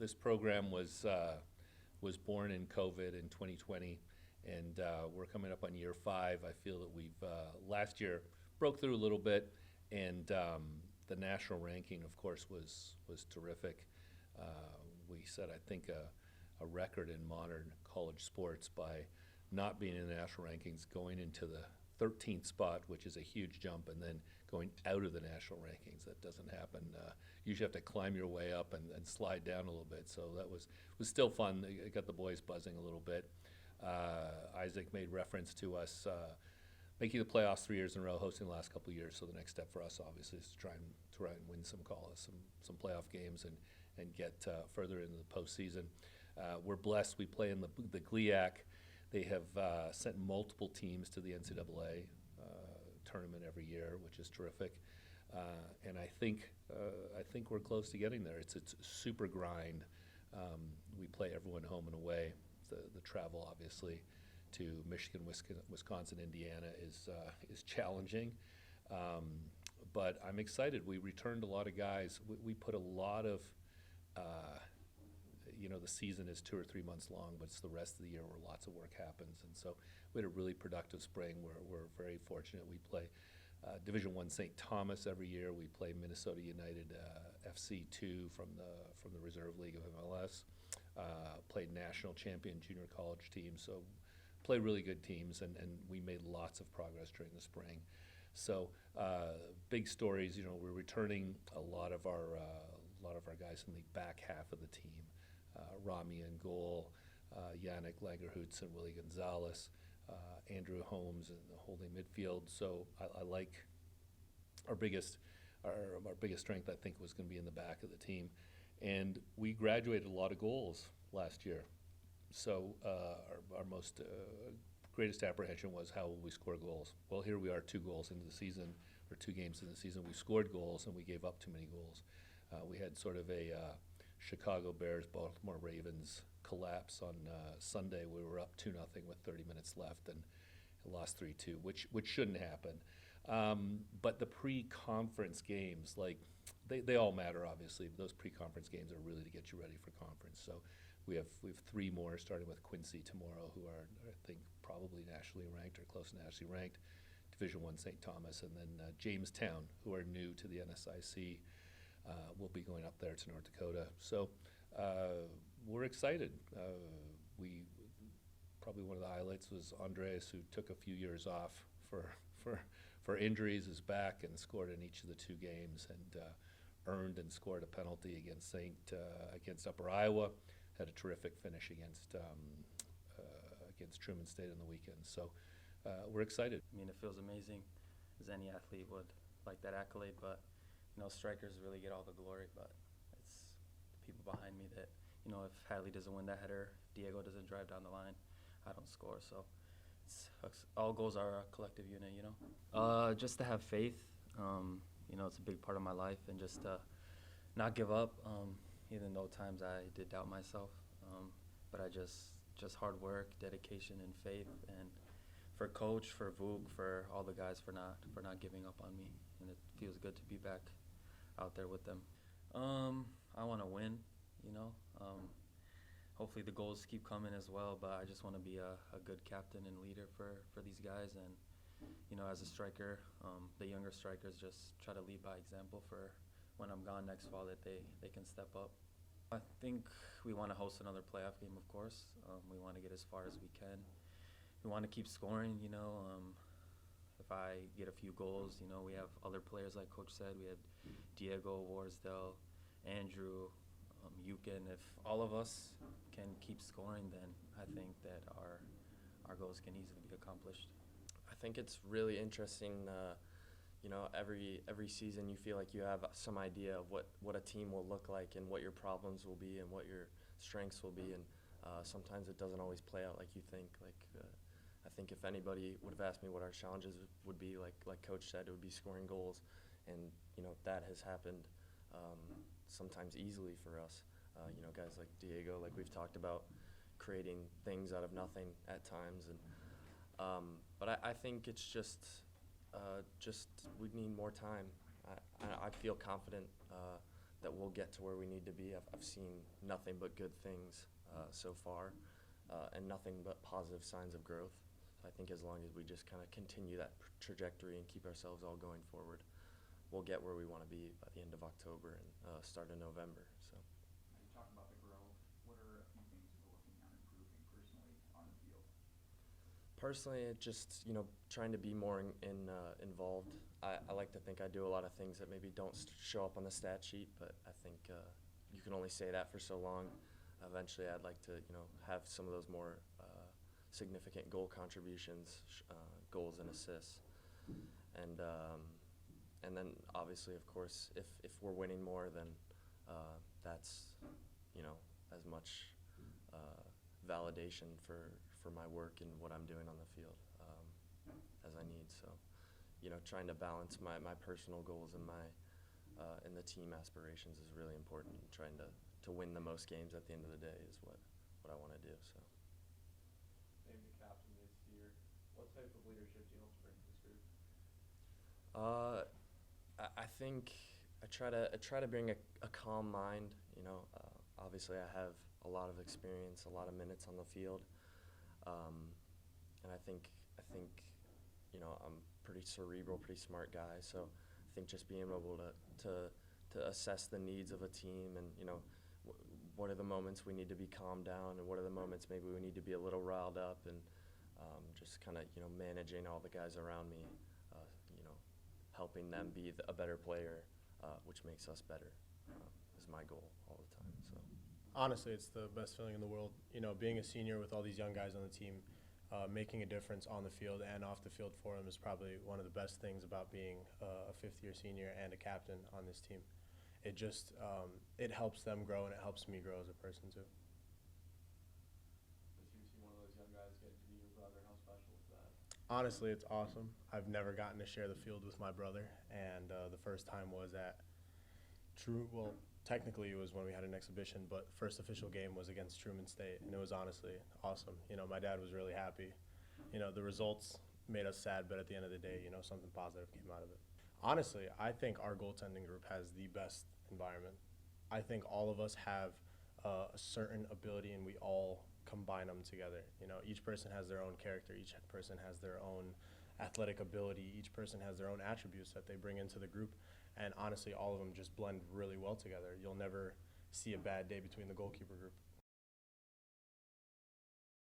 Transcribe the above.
this program was born in COVID in 2020, and we're coming up on year 5. I feel that we've last year broke through a little bit, and the national ranking, of course, was terrific. We set, I think, a record in modern college sports by not being in the national rankings, going into the 13th spot, which is a huge jump, and then going out of the national rankings. That doesn't happen. You usually have to climb your way up and slide down a little bit. So that was still fun. It got the boys buzzing a little bit. Isaac made reference to us making the playoffs 3 years in a row, hosting the last couple of years. So the next step for us, obviously, is to try and win some playoff games and get further into the postseason. We're blessed. We play in the GLIAC. They have sent multiple teams to the NCAA tournament every year, which is terrific. And I think we're close to getting there. It's super grind. We play everyone home and away. The travel, obviously, to Michigan, Wisconsin, Indiana is challenging. But I'm excited. We returned a lot of guys. We put a lot of the season is 2 or 3 months long, but it's the rest of the year where lots of work happens. And so we had a really productive spring. We're very fortunate. We play Division I St. Thomas every year. We play Minnesota United FC2 from the Reserve League of MLS. Played national champion junior college teams. So play really good teams, and we made lots of progress during the spring. So big stories. We're returning a lot of our guys in the back half of the team. Rami in goal, Yannick Lagerhoots and Willie Gonzalez, Andrew Holmes in the holding midfield. So I like our biggest strength, I think, was going to be in the back of the team. And we graduated a lot of goals last year. So our most greatest apprehension was, how will we score goals? Well, here we are 2 goals into the season, or 2 games into the season. We scored goals, and we gave up too many goals. We had sort of a Chicago Bears, Baltimore Ravens collapse on Sunday. We were up 2-0 with 30 minutes left and lost 3-2, which shouldn't happen. But the pre-conference games, they all matter, obviously. But those pre-conference games are really to get you ready for conference. So we have 3 more, starting with Quincy tomorrow, who are, I think, probably nationally ranked or close to nationally ranked. Division I St. Thomas, and then Jamestown, who are new to the NSIC. We'll be going up there to North Dakota. So we're excited. Probably one of the highlights was Andreas, who took a few years off for injuries, is back and scored in each of the 2 games, and earned and scored a penalty against Upper Iowa. Had a terrific finish against Truman State on the weekend. So we're excited. I mean, it feels amazing, as any athlete would like that accolade, but strikers really get all the glory, but it's the people behind me that, if Hadley doesn't win that header, Diego doesn't drive down the line, I don't score. So all goals are a collective unit, Just to have faith, it's a big part of my life, and just to not give up, even though times I did doubt myself. But I just hard work, dedication, and faith, and for Coach, for Vuk, for all the guys for not giving up on me, and it feels good to be back out there with them. I want to win, Hopefully the goals keep coming as well, but I just want to be a good captain and leader for these guys, and as a striker, the younger strikers just try to lead by example for when I'm gone next fall, that they can step up. I think we want to host another playoff game, of course. We want to get as far as we can. We want to keep scoring, If I get a few goals, we have other players, like Coach said. We had Diego, Warsdale, Andrew, Yukin. If all of us can keep scoring, then I think that our goals can easily be accomplished. I think it's really interesting. Every season you feel like you have some idea of what a team will look like, and what your problems will be, and what your strengths will be, and sometimes it doesn't always play out like you think. I think if anybody would have asked me what our challenges would be, like Coach said, it would be scoring goals, and that has happened sometimes easily for us. Guys like Diego, like we've talked about, creating things out of nothing at times, and but I think it's just we need more time. I feel confident we'll get to where we need to be. I've seen nothing but good things so far, and nothing but positive signs of growth. So I think as long as we just kind of continue that trajectory and keep ourselves all going forward, we'll get where we want to be by the end of October and start of November. So. You talked about the growth. What are a few things you're looking at improving personally on the field? Personally, it just, trying to be more involved. I like to think I do a lot of things that maybe don't show up on the stat sheet, but I think you can only say that for so long. Eventually, I'd like to, have some of those more significant goal contributions, goals and assists. And then obviously, of course, if we're winning more, then that's, as much validation for my work and what I'm doing on the field as I need. So, trying to balance my personal goals and and the team aspirations is really important. And trying to win the most games at the end of the day is what I want to do. So. Named the captain this year, what type of leadership do you hope to bring to this group? I think I try to bring a calm mind. Obviously I have a lot of experience, a lot of minutes on the field, and I think I'm pretty cerebral, pretty smart guy. So I think just being able to assess the needs of a team and what are the moments we need to be calmed down and what are the moments maybe we need to be a little riled up, and just kind of managing all the guys around me, helping them be a better player, which makes us better, is my goal all the time. So honestly, it's the best feeling in the world. Being a senior with all these young guys on the team, making a difference on the field and off the field for them is probably one of the best things about being a fifth-year senior and a captain on this team. It just it helps them grow, and it helps me grow as a person too. This year, see one of those young guys getting to be your brother. How special is that? Honestly, it's awesome. I've never gotten to share the field with my brother, and the first time was at technically it was when we had an exhibition, but first official game was against Truman State, and it was honestly awesome. My dad was really happy. The results made us sad, but at the end of the day, something positive came out of it. Honestly, I think our goaltending group has the best environment. I think all of us have a certain ability, and we all combine them together. Each person has their own character. Each person has their own athletic ability. Each person has their own attributes that they bring into the group. And honestly, all of them just blend really well together. You'll never see a bad day between the goalkeeper group.